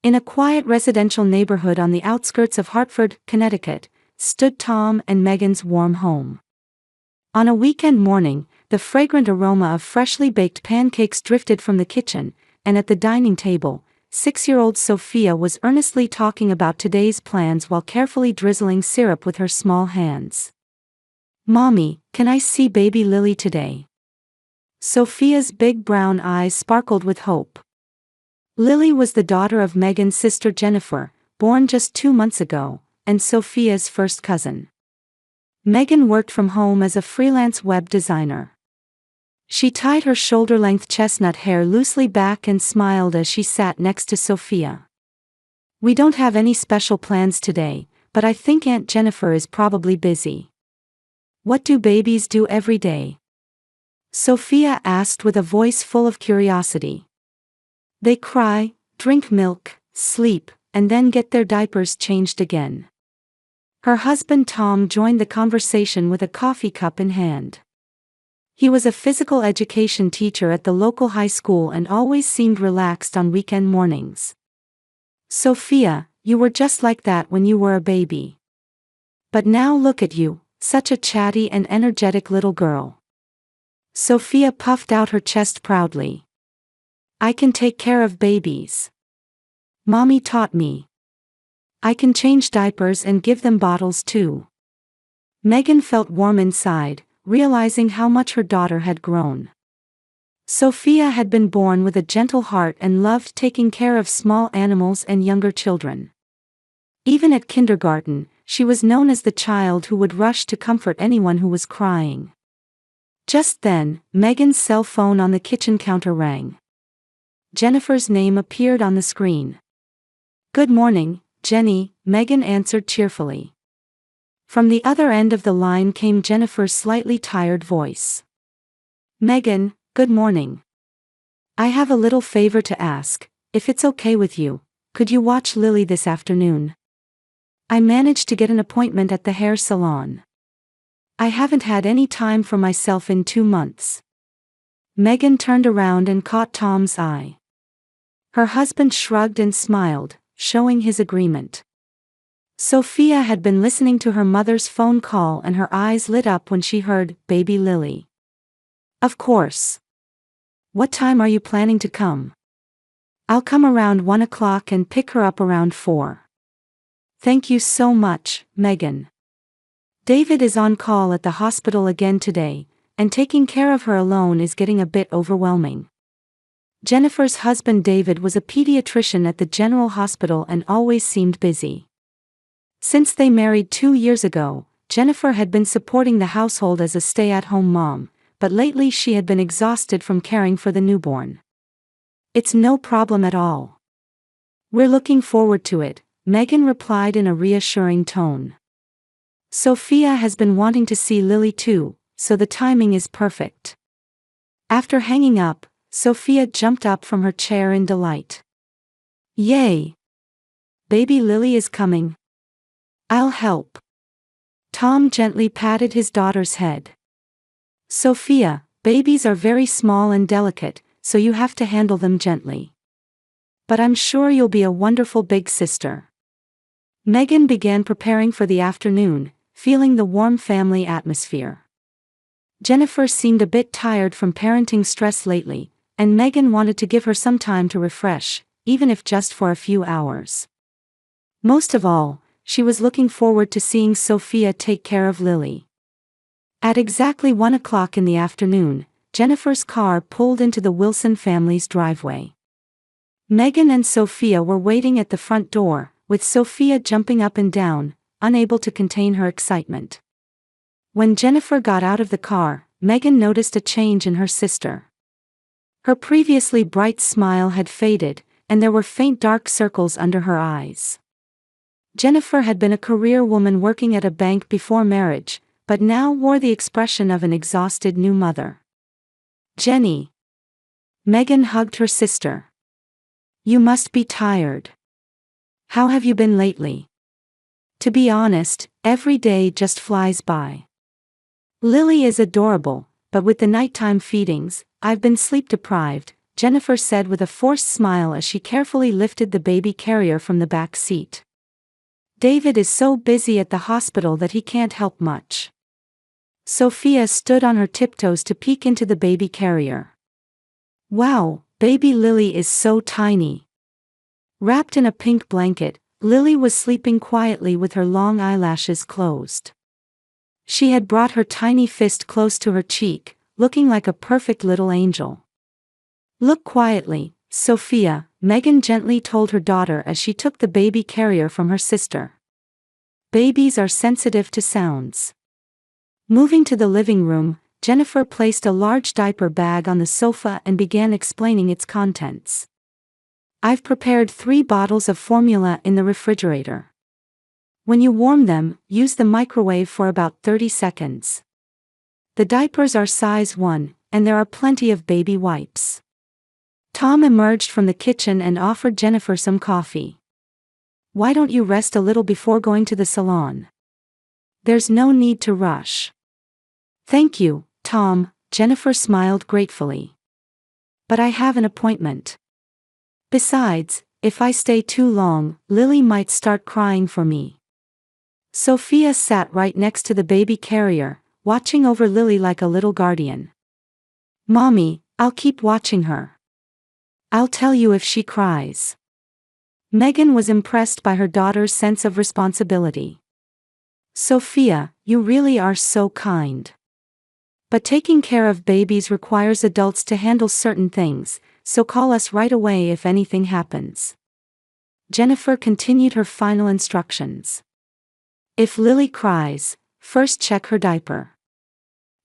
In a quiet residential neighborhood on the outskirts of Hartford, Connecticut, stood Tom and Megan's warm home. On a weekend morning, the fragrant aroma of freshly baked pancakes drifted from the kitchen, and at the dining table, 6-year-old Sophia was earnestly talking about today's plans while carefully drizzling syrup with her small hands. "Mommy, can I see baby Lily today?" Sophia's big brown eyes sparkled with hope. Lily was the daughter of Megan's sister Jennifer, born just 2 months ago, and Sophia's first cousin. Megan worked from home as a freelance web designer. She tied her shoulder-length chestnut hair loosely back and smiled as she sat next to Sophia. "We don't have any special plans today, but I think Aunt Jennifer is probably busy." "What do babies do every day?" Sophia asked with a voice full of curiosity. "They cry, drink milk, sleep, and then get their diapers changed again." Her husband Tom joined the conversation with a coffee cup in hand. He was a physical education teacher at the local high school and always seemed relaxed on weekend mornings. "Sophia, you were just like that when you were a baby. But now look at you, such a chatty and energetic little girl." Sophia puffed out her chest proudly. "I can take care of babies. Mommy taught me. I can change diapers and give them bottles too." Megan felt warm inside, realizing how much her daughter had grown. Sophia had been born with a gentle heart and loved taking care of small animals and younger children. Even at kindergarten, she was known as the child who would rush to comfort anyone who was crying. Just then, Megan's cell phone on the kitchen counter rang. Jennifer's name appeared on the screen. "Good morning, Jenny," Megan answered cheerfully. From the other end of the line came Jennifer's slightly tired voice. "Megan, good morning. I have a little favor to ask. If it's okay with you, could you watch Lily this afternoon? I managed to get an appointment at the hair salon. I haven't had any time for myself in 2 months." Megan turned around and caught Tom's eye. Her husband shrugged and smiled, showing his agreement. Sophia had been listening to her mother's phone call and her eyes lit up when she heard "baby Lily." "Of course. What time are you planning to come?" "I'll come around 1 o'clock and pick her up around 4. "Thank you so much, Megan. David is on call at the hospital again today, and taking care of her alone is getting a bit overwhelming." Jennifer's husband David was a pediatrician at the General Hospital and always seemed busy. Since they married 2 years ago, Jennifer had been supporting the household as a stay-at-home mom, but lately she had been exhausted from caring for the newborn. "It's no problem at all. We're looking forward to it," Megan replied in a reassuring tone. "Sophia has been wanting to see Lily too, so the timing is perfect." After hanging up, Sophia jumped up from her chair in delight. "Yay! Baby Lily is coming. I'll help." Tom gently patted his daughter's head. "Sophia, babies are very small and delicate, so you have to handle them gently. But I'm sure you'll be a wonderful big sister." Megan began preparing for the afternoon, feeling the warm family atmosphere. Jennifer seemed a bit tired from parenting stress lately, and Megan wanted to give her some time to refresh, even if just for a few hours. Most of all, she was looking forward to seeing Sophia take care of Lily. At exactly 1 o'clock in the afternoon, Jennifer's car pulled into the Wilson family's driveway. Megan and Sophia were waiting at the front door, with Sophia jumping up and down, unable to contain her excitement. When Jennifer got out of the car, Megan noticed a change in her sister. Her previously bright smile had faded, and there were faint dark circles under her eyes. Jennifer had been a career woman working at a bank before marriage, but now wore the expression of an exhausted new mother. "Jenny." Megan hugged her sister. "You must be tired. How have you been lately?" "To be honest, every day just flies by. Lily is adorable, but with the nighttime feedings, I've been sleep deprived," Jennifer said with a forced smile as she carefully lifted the baby carrier from the back seat. David is so busy at the hospital that he can't help much. Sophia stood on her tiptoes to peek into the baby carrier. Wow, baby Lily is so tiny. Wrapped in a pink blanket, Lily was sleeping quietly with her long eyelashes closed. She had brought her tiny fist close to her cheek, looking like a perfect little angel. Look quietly, Sophia, Megan gently told her daughter as she took the baby carrier from her sister. Babies are sensitive to sounds. Moving to the living room, Jennifer placed a large diaper bag on the sofa and began explaining its contents. I've prepared 3 bottles of formula in the refrigerator. When you warm them, use the microwave for about 30 seconds. The diapers are size 1, and there are plenty of baby wipes. Tom emerged from the kitchen and offered Jennifer some coffee. Why don't you rest a little before going to the salon? There's no need to rush. Thank you, Tom, Jennifer smiled gratefully. But I have an appointment. Besides, if I stay too long, Lily might start crying for me. Sophia sat right next to the baby carrier, watching over Lily like a little guardian. Mommy, I'll keep watching her. I'll tell you if she cries. Megan was impressed by her daughter's sense of responsibility. Sophia, you really are so kind. But taking care of babies requires adults to handle certain things, so call us right away if anything happens. Jennifer continued her final instructions. If Lily cries, first check her diaper.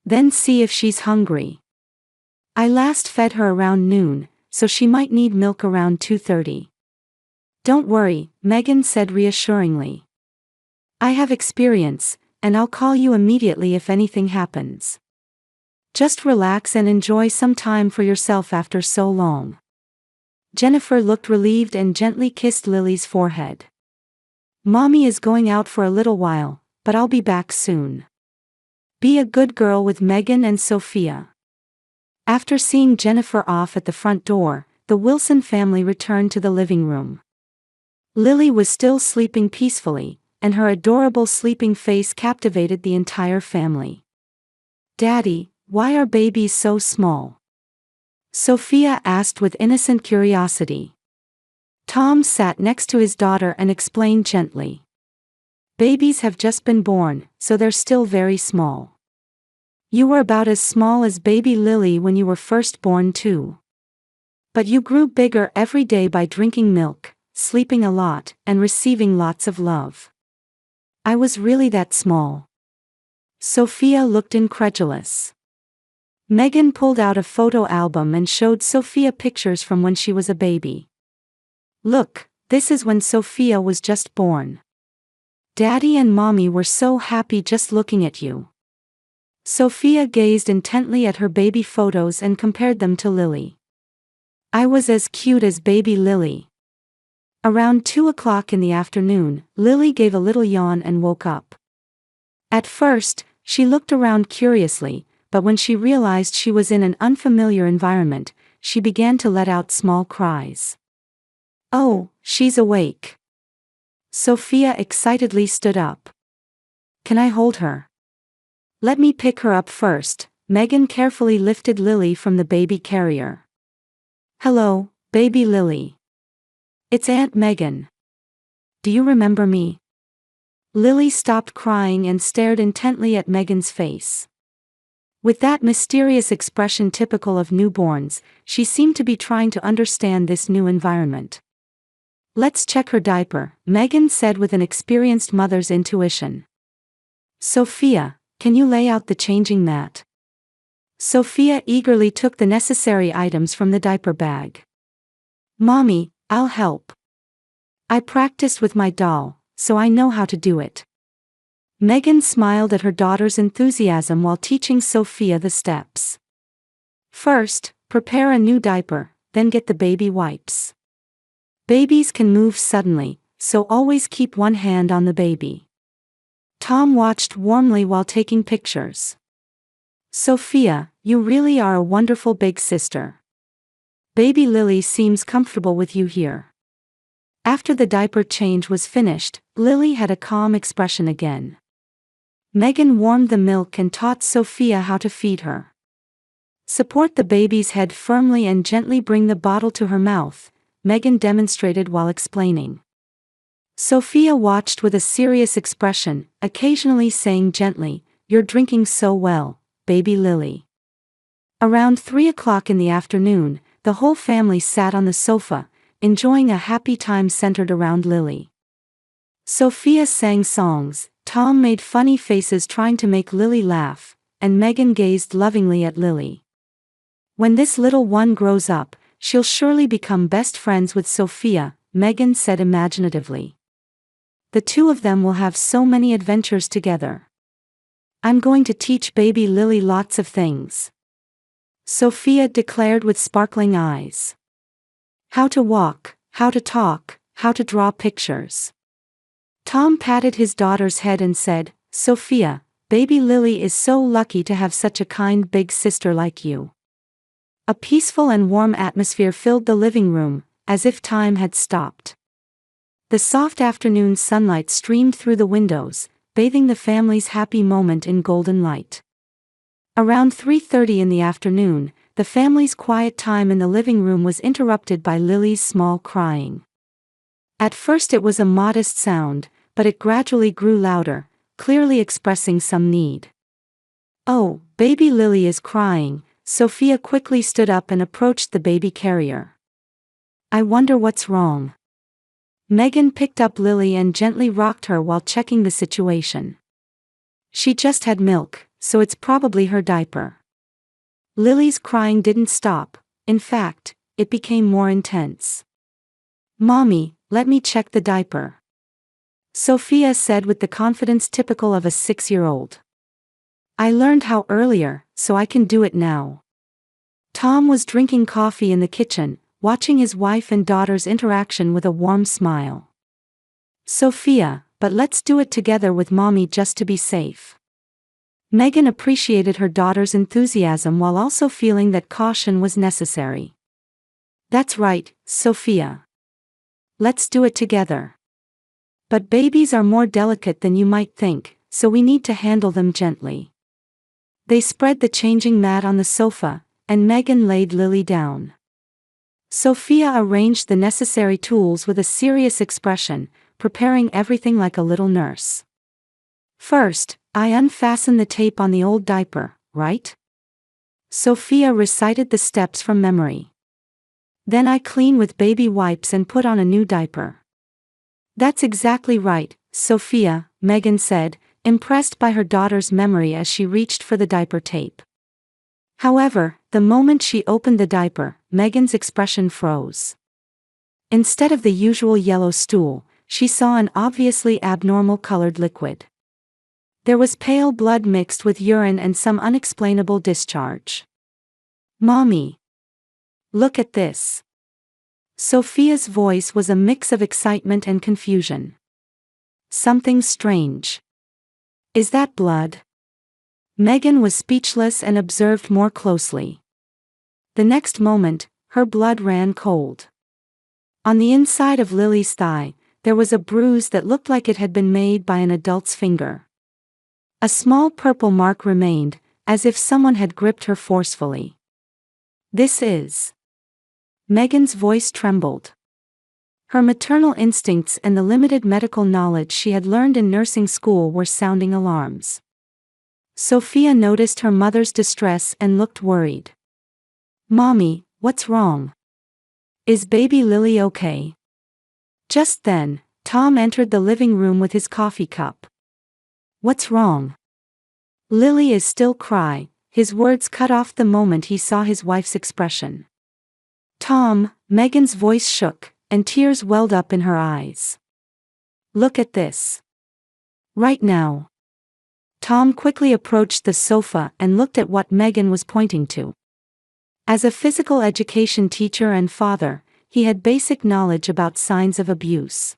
Then see if she's hungry. I last fed her around noon, so she might need milk around 2:30. Don't worry, Megan said reassuringly. I have experience, and I'll call you immediately if anything happens. Just relax and enjoy some time for yourself after so long. Jennifer looked relieved and gently kissed Lily's forehead. Mommy is going out for a little while, but I'll be back soon. Be a good girl with Megan and Sophia. After seeing Jennifer off at the front door, the Wilson family returned to the living room. Lily was still sleeping peacefully, and her adorable sleeping face captivated the entire family. Daddy, why are babies so small? Sophia asked with innocent curiosity. Tom sat next to his daughter and explained gently. Babies have just been born, so they're still very small. You were about as small as baby Lily when you were first born too. But you grew bigger every day by drinking milk, sleeping a lot, and receiving lots of love. I was really that small. Sophia looked incredulous. Megan pulled out a photo album and showed Sophia pictures from when she was a baby. Look, this is when Sophia was just born. Daddy and Mommy were so happy just looking at you. Sophia gazed intently at her baby photos and compared them to Lily. I was as cute as baby Lily. Around 2 o'clock in the afternoon, Lily gave a little yawn and woke up. At first, she looked around curiously, but when she realized she was in an unfamiliar environment, she began to let out small cries. Oh, she's awake. Sophia excitedly stood up. Can I hold her? Let me pick her up first. Megan carefully lifted Lily from the baby carrier. Hello, baby Lily. It's Aunt Megan. Do you remember me? Lily stopped crying and stared intently at Megan's face. With that mysterious expression typical of newborns, she seemed to be trying to understand this new environment. Let's check her diaper, Megan said with an experienced mother's intuition. Sophia, can you lay out the changing mat? Sophia eagerly took the necessary items from the diaper bag. Mommy, I'll help. I practiced with my doll, so I know how to do it. Megan smiled at her daughter's enthusiasm while teaching Sophia the steps. First, prepare a new diaper, then get the baby wipes. Babies can move suddenly, so always keep one hand on the baby. Tom watched warmly while taking pictures. Sophia, you really are a wonderful big sister. Baby Lily seems comfortable with you here." After the diaper change was finished, Lily had a calm expression again. Megan warmed the milk and taught Sophia how to feed her. "Support the baby's head firmly and gently bring the bottle to her mouth," Megan demonstrated while explaining. Sophia watched with a serious expression, occasionally saying gently, "You're drinking so well, baby Lily." Around 3 o'clock in the afternoon, the whole family sat on the sofa, enjoying a happy time centered around Lily. Sophia sang songs, Tom made funny faces trying to make Lily laugh, and Megan gazed lovingly at Lily. "When this little one grows up, she'll surely become best friends with Sophia," Megan said imaginatively. "The two of them will have so many adventures together. I'm going to teach baby Lily lots of things," Sophia declared with sparkling eyes. "How to walk, how to talk, how to draw pictures." Tom patted his daughter's head and said, "Sophia, baby Lily is so lucky to have such a kind big sister like you." A peaceful and warm atmosphere filled the living room, as if time had stopped. The soft afternoon sunlight streamed through the windows, bathing the family's happy moment in golden light. Around 3:30 in the afternoon, the family's quiet time in the living room was interrupted by Lily's small crying. At first it was a modest sound, but it gradually grew louder, clearly expressing some need. "Oh, baby Lily is crying." Sophia quickly stood up and approached the baby carrier. "I wonder what's wrong." Megan picked up Lily and gently rocked her while checking the situation. "She just had milk, so it's probably her diaper." Lily's crying didn't stop, in fact, it became more intense. "Mommy, let me check the diaper," Sophia said with the confidence typical of a 6-year-old. "I learned how earlier, so I can do it now." Tom was drinking coffee in the kitchen, watching his wife and daughter's interaction with a warm smile. "Sophia, but let's do it together with Mommy just to be safe." Megan appreciated her daughter's enthusiasm while also feeling that caution was necessary. "That's right, Sophia. Let's do it together. But babies are more delicate than you might think, so we need to handle them gently." They spread the changing mat on the sofa, and Megan laid Lily down. Sophia arranged the necessary tools with a serious expression, preparing everything like a little nurse. "First, I unfasten the tape on the old diaper, right?" Sophia recited the steps from memory. "Then I clean with baby wipes and put on a new diaper." "That's exactly right, Sophia," Megan said, impressed by her daughter's memory as she reached for the diaper tape. However, the moment she opened the diaper, Megan's expression froze. Instead of the usual yellow stool, she saw an obviously abnormal colored liquid. There was pale blood mixed with urine and some unexplainable discharge. "Mommy, look at this." Sophia's voice was a mix of excitement and confusion. "Something strange. Is that blood?" Megan was speechless and observed more closely. The next moment, her blood ran cold. On the inside of Lily's thigh, there was a bruise that looked like it had been made by an adult's finger. A small purple mark remained, as if someone had gripped her forcefully. "This is..." Megan's voice trembled. Her maternal instincts and the limited medical knowledge she had learned in nursing school were sounding alarms. Sophia noticed her mother's distress and looked worried. "Mommy, what's wrong? Is baby Lily okay?" Just then, Tom entered the living room with his coffee cup. "What's wrong?" "Lily is still crying," his words cut off the moment he saw his wife's expression. "Tom," Megan's voice shook, and tears welled up in her eyes. "Look at this. Right now." Tom quickly approached the sofa and looked at what Megan was pointing to. As a physical education teacher and father, he had basic knowledge about signs of abuse.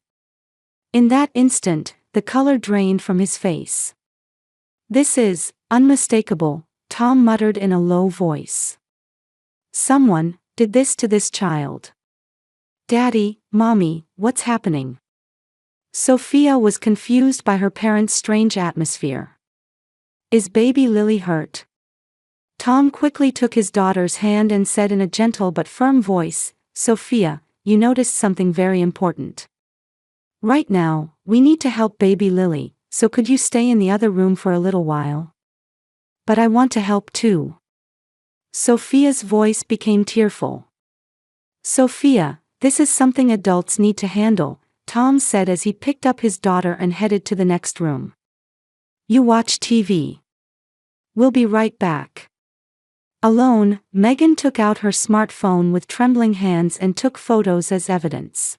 In that instant, the color drained from his face. "This is unmistakable," Tom muttered in a low voice. "Someone did this child? Daddy, Mommy, what's happening? Sophia was confused by her parents' strange atmosphere. Is baby Lily hurt? Tom quickly took his daughter's hand and said in a gentle but firm voice, Sophia, you noticed something very important. Right now, we need to help baby Lily, so could you stay in the other room for a little while? But I want to help too. Sophia's voice became tearful. Sophia, this is something adults need to handle, Tom said as he picked up his daughter and headed to the next room. You watch TV. We'll be right back. Alone, Megan took out her smartphone with trembling hands and took photos as evidence.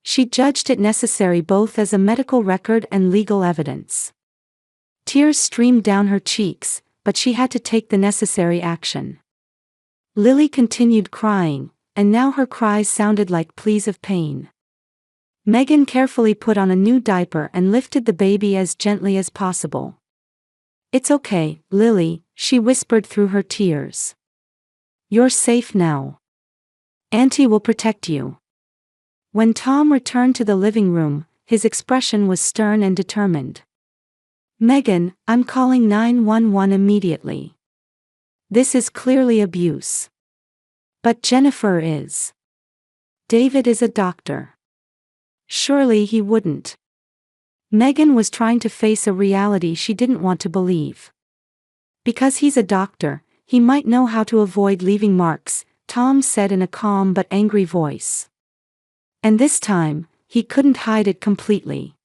She judged it necessary both as a medical record and legal evidence. Tears streamed down her cheeks, but she had to take the necessary action. Lily continued crying, and now her cries sounded like pleas of pain. Megan carefully put on a new diaper and lifted the baby as gently as possible. It's okay, Lily, she whispered through her tears. You're safe now. Auntie will protect you. When Tom returned to the living room, his expression was stern and determined. Megan, I'm calling 911 immediately. This is clearly abuse. But Jennifer is. David is a doctor. Surely he wouldn't. Megan was trying to face a reality she didn't want to believe. Because he's a doctor, he might know how to avoid leaving marks, Tom said in a calm but angry voice. And this time, he couldn't hide it completely.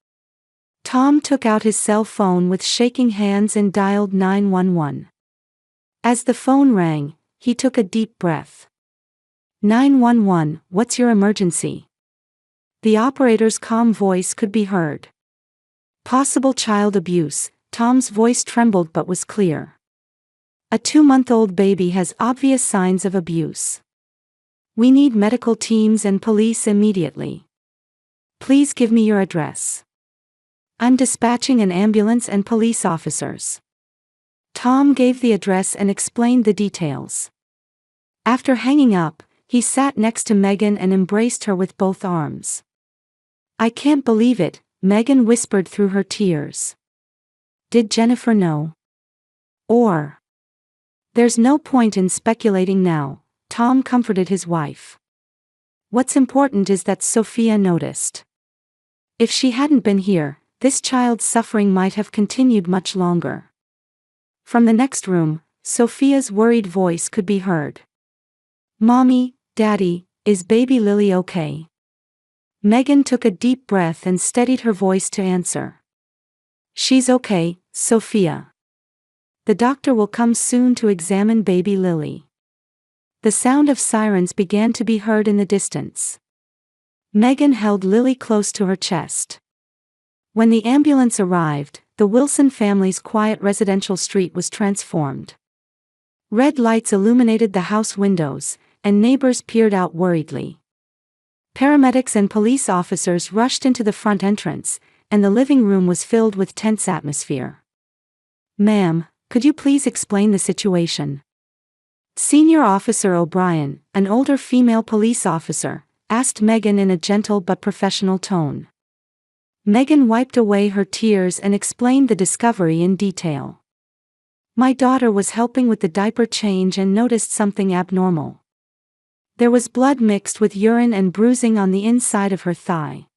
Tom took out his cell phone with shaking hands and dialed 911. As the phone rang, he took a deep breath. 911, what's your emergency? The operator's calm voice could be heard. Possible child abuse, Tom's voice trembled but was clear. A 2-month-old baby has obvious signs of abuse. We need medical teams and police immediately. Please give me your address. I'm dispatching an ambulance and police officers. Tom gave the address and explained the details. After hanging up, he sat next to Megan and embraced her with both arms. I can't believe it, Megan whispered through her tears. Did Jennifer know? Or? There's no point in speculating now, Tom comforted his wife. What's important is that Sophia noticed. If she hadn't been here, this child's suffering might have continued much longer. From the next room, Sophia's worried voice could be heard. Mommy, Daddy, is baby Lily okay? Megan took a deep breath and steadied her voice to answer. She's okay, Sophia. The doctor will come soon to examine baby Lily. The sound of sirens began to be heard in the distance. Megan held Lily close to her chest. When the ambulance arrived, the Wilson family's quiet residential street was transformed. Red lights illuminated the house windows, and neighbors peered out worriedly. Paramedics and police officers rushed into the front entrance, and the living room was filled with tense atmosphere. Ma'am, could you please explain the situation? Senior Officer O'Brien, an older female police officer, asked Megan in a gentle but professional tone. Megan wiped away her tears and explained the discovery in detail. My daughter was helping with the diaper change and noticed something abnormal. There was blood mixed with urine and bruising on the inside of her thigh.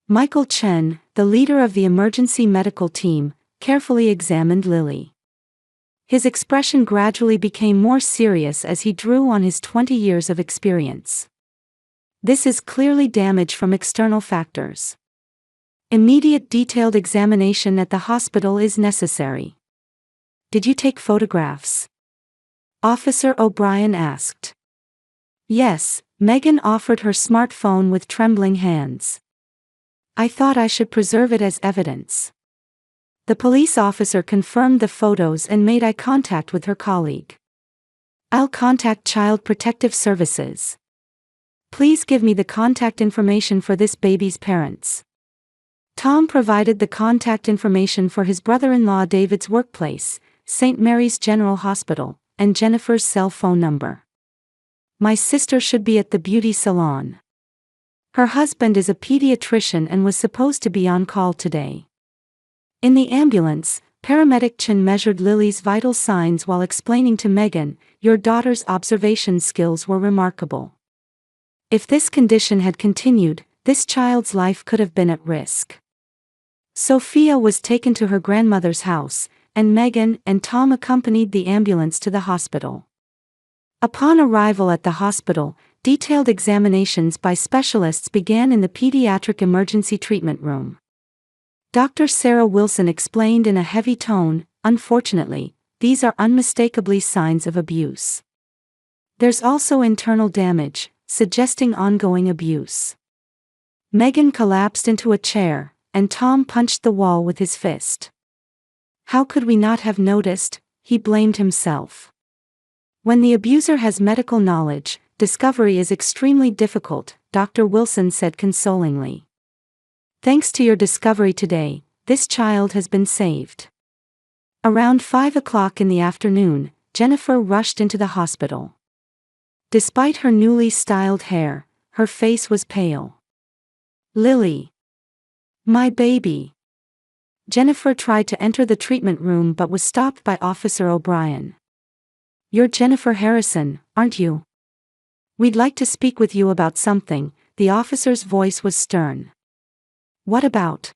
Michael Chen, the leader of the emergency medical team, carefully examined Lily. His expression gradually became more serious as he drew on his 20 years of experience. This is clearly damage from external factors. Immediate detailed examination at the hospital is necessary. Did you take photographs? Officer O'Brien asked. Yes, Megan offered her smartphone with trembling hands. I thought I should preserve it as evidence. The police officer confirmed the photos and made eye contact with her colleague. I'll contact Child Protective Services. Please give me the contact information for this baby's parents. Tom provided the contact information for his brother-in-law David's workplace, St. Mary's General Hospital, and Jennifer's cell phone number. My sister should be at the beauty salon. Her husband is a pediatrician and was supposed to be on call today. In the ambulance, paramedic Chen measured Lily's vital signs while explaining to Megan, "Your daughter's observation skills were remarkable. If this condition had continued, this child's life could have been at risk." Sophia was taken to her grandmother's house, and Megan and Tom accompanied the ambulance to the hospital. Upon arrival at the hospital, detailed examinations by specialists began in the pediatric emergency treatment room. Dr. Sarah Wilson explained in a heavy tone, "Unfortunately, these are unmistakably signs of abuse. There's also internal damage, suggesting ongoing abuse." Megan collapsed into a chair, and Tom punched the wall with his fist. "How could we not have noticed?" he blamed himself. "When the abuser has medical knowledge, discovery is extremely difficult," Dr. Wilson said consolingly. "Thanks to your discovery today, this child has been saved." Around 5 o'clock in the afternoon, Jennifer rushed into the hospital. Despite her newly styled hair, her face was pale. "Lily. My baby." Jennifer tried to enter the treatment room but was stopped by Officer O'Brien. "You're Jennifer Harrison, aren't you? We'd like to speak with you about something." The officer's voice was stern. "What about?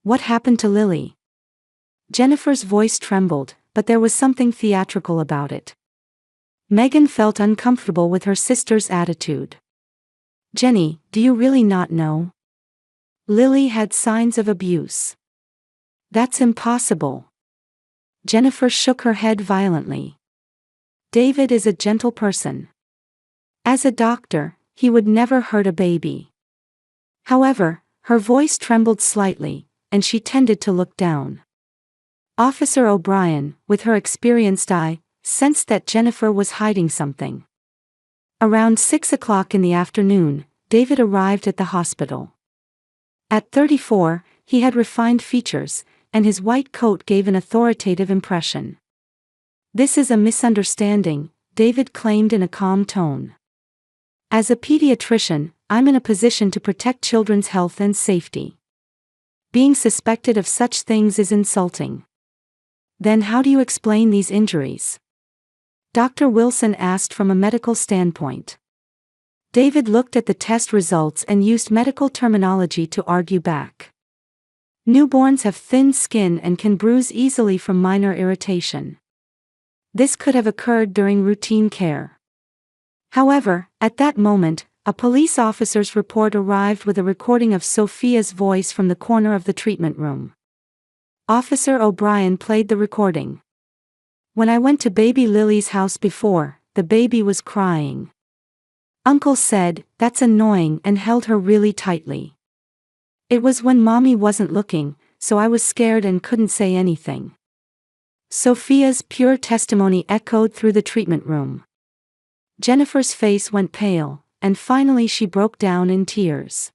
What happened to Lily?" Jennifer's voice trembled, but there was something theatrical about it. Megan felt uncomfortable with her sister's attitude. "Jenny, do you really not know? Lily had signs of abuse." "That's impossible." Jennifer shook her head violently. "David is a gentle person. As a doctor, he would never hurt a baby." However, her voice trembled slightly, and she tended to look down. Officer O'Brien, with her experienced eye, sensed that Jennifer was hiding something. Around 6 o'clock in the afternoon, David arrived at the hospital. At 34, he had refined features, and his white coat gave an authoritative impression. "This is a misunderstanding," David claimed in a calm tone. "As a pediatrician, I'm in a position to protect children's health and safety. Being suspected of such things is insulting." "Then how do you explain these injuries?" Dr. Wilson asked from a medical standpoint. David looked at the test results and used medical terminology to argue back. "Newborns have thin skin and can bruise easily from minor irritation. This could have occurred during routine care." However, at that moment, a police officer's report arrived with a recording of Sophia's voice from the corner of the treatment room. Officer O'Brien played the recording. "When I went to baby Lily's house before, the baby was crying. Uncle said, 'That's annoying,' and held her really tightly. It was when Mommy wasn't looking, so I was scared and couldn't say anything." Sophia's pure testimony echoed through the treatment room. Jennifer's face went pale, and finally she broke down in tears.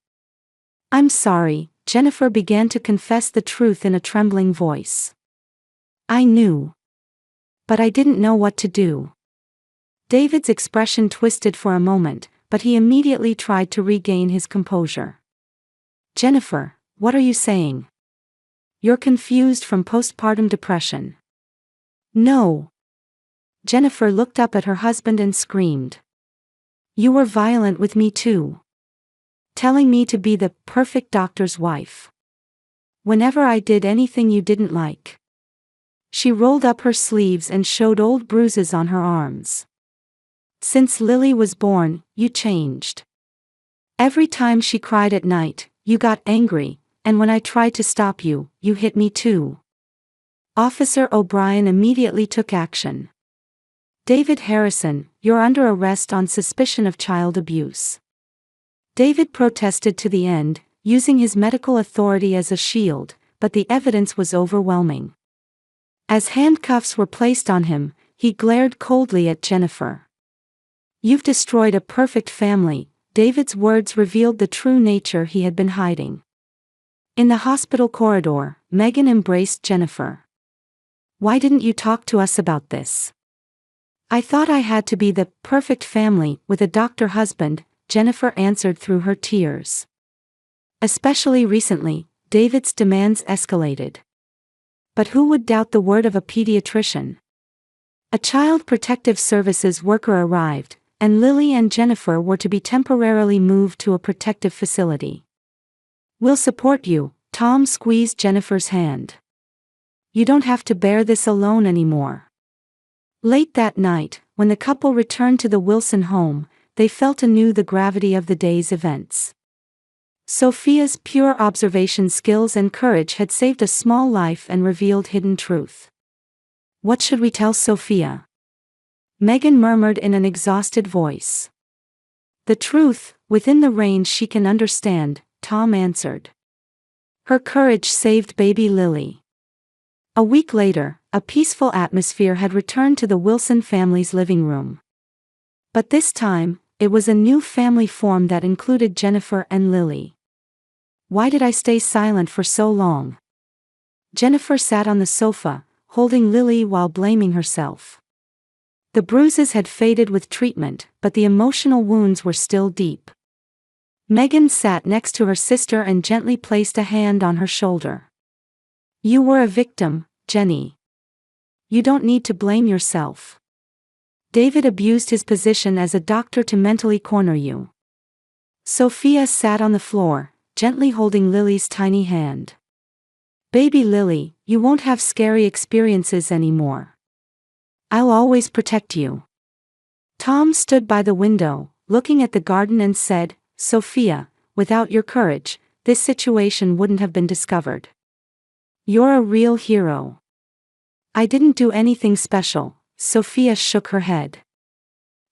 "I'm sorry," Jennifer began to confess the truth in a trembling voice. "I knew. But I didn't know what to do." David's expression twisted for a moment, but he immediately tried to regain his composure. "Jennifer, what are you saying? You're confused from postpartum depression." "No." Jennifer looked up at her husband and screamed. "You were violent with me too. Telling me to be the perfect doctor's wife. Whenever I did anything you didn't like." She rolled up her sleeves and showed old bruises on her arms. "Since Lily was born, you changed. Every time she cried at night, you got angry, and when I tried to stop you, you hit me too." Officer O'Brien immediately took action. "David Harrison, you're under arrest on suspicion of child abuse." David protested to the end, using his medical authority as a shield, but the evidence was overwhelming. As handcuffs were placed on him, he glared coldly at Jennifer. "You've destroyed a perfect family." David's words revealed the true nature he had been hiding. In the hospital corridor, Megan embraced Jennifer. "Why didn't you talk to us about this? I thought I had to be the perfect family with a doctor husband, Jennifer answered through her tears. Especially recently, David's demands escalated. But who would doubt the word of a pediatrician? A child protective services worker arrived, and Lily and Jennifer were to be temporarily moved to a protective facility. "We'll support you," Tom squeezed Jennifer's hand. "You don't have to bear this alone anymore." Late that night, when the couple returned to the Wilson home, they felt anew the gravity of the day's events. Sophia's pure observation skills and courage had saved a small life and revealed hidden truth. "What should we tell Sophia?" Megan murmured in an exhausted voice. "The truth, within the range she can understand," Tom answered. Her courage saved baby Lily. A week later, a peaceful atmosphere had returned to the Wilson family's living room. But this time, it was a new family form that included Jennifer and Lily. "Why did I stay silent for so long?" Jennifer sat on the sofa, holding Lily while blaming herself. The bruises had faded with treatment, but the emotional wounds were still deep. Megan sat next to her sister and gently placed a hand on her shoulder. "You were a victim, Jenny. You don't need to blame yourself. David abused his position as a doctor to mentally corner you." Sophia sat on the floor, gently holding Lily's tiny hand. "Baby Lily, you won't have scary experiences anymore. I'll always protect you." Tom stood by the window, looking at the garden and said, "Sophia, without your courage, this situation wouldn't have been discovered. You're a real hero." "I didn't do anything special," Sophia shook her head.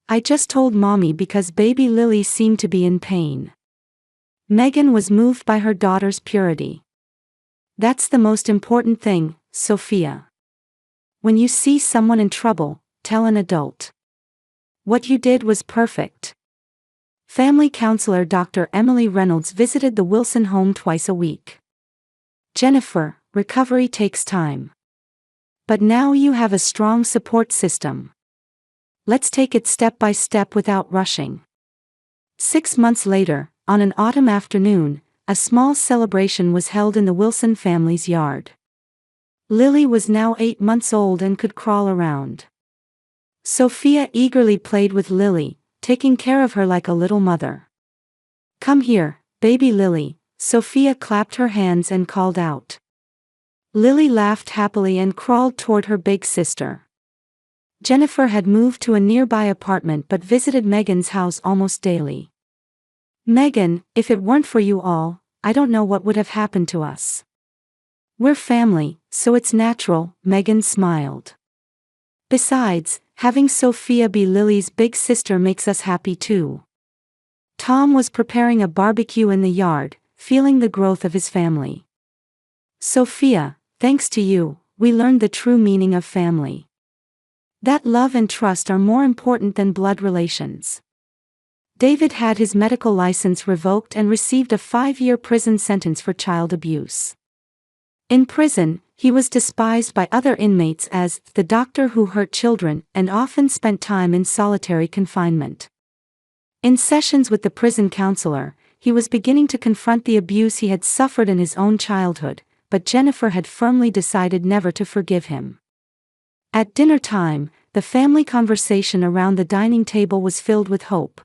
"I just told Mommy because baby Lily seemed to be in pain." Megan was moved by her daughter's purity. "That's the most important thing, Sophia. When you see someone in trouble, tell an adult. What you did was perfect." Family counselor Dr. Emily Reynolds visited the Wilson home twice a week. "Jennifer, recovery takes time. But now you have a strong support system. Let's take it step by step without rushing." 6 months later, on an autumn afternoon, a small celebration was held in the Wilson family's yard. Lily was now 8 months old and could crawl around. Sophia eagerly played with Lily, taking care of her like a little mother. "Come here, baby Lily," Sophia clapped her hands and called out. Lily laughed happily and crawled toward her big sister. Jennifer had moved to a nearby apartment but visited Megan's house almost daily. "Megan, if it weren't for you all, I don't know what would have happened to us. We're family, so it's natural," Megan smiled. "Besides, having Sophia be Lily's big sister makes us happy too." Tom was preparing a barbecue in the yard, feeling the growth of his family. "Sophia, thanks to you, we learned the true meaning of family. That love and trust are more important than blood relations." David had his medical license revoked and received a 5-year prison sentence for child abuse. In prison, he was despised by other inmates as the doctor who hurt children and often spent time in solitary confinement. In sessions with the prison counselor, he was beginning to confront the abuse he had suffered in his own childhood, but Jennifer had firmly decided never to forgive him. At dinner time, the family conversation around the dining table was filled with hope.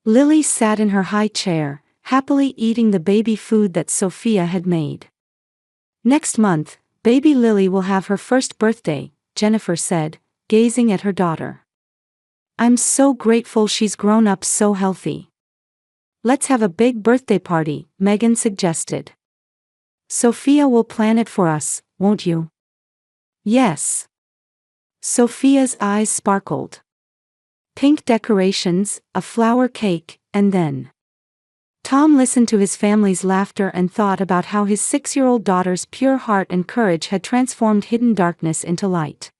Lily sat in her high chair, happily eating the baby food that Sophia had made. "Next month, baby Lily will have her first birthday," Jennifer said, gazing at her daughter. "I'm so grateful she's grown up so healthy." "Let's have a big birthday party," Megan suggested. "Sophia will plan it for us, won't you?" "Yes." Sophia's eyes sparkled. Pink decorations, a flower cake, and then. Tom listened to his family's laughter and thought about how his 6-year-old daughter's pure heart and courage had transformed hidden darkness into light.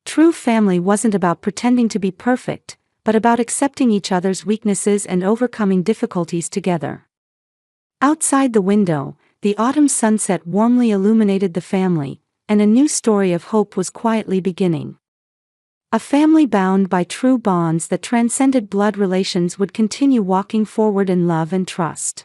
True family wasn't about pretending to be perfect, but about accepting each other's weaknesses and overcoming difficulties together. Outside the window, the autumn sunset warmly illuminated the family, and a new story of hope was quietly beginning. A family bound by true bonds that transcended blood relations would continue walking forward in love and trust.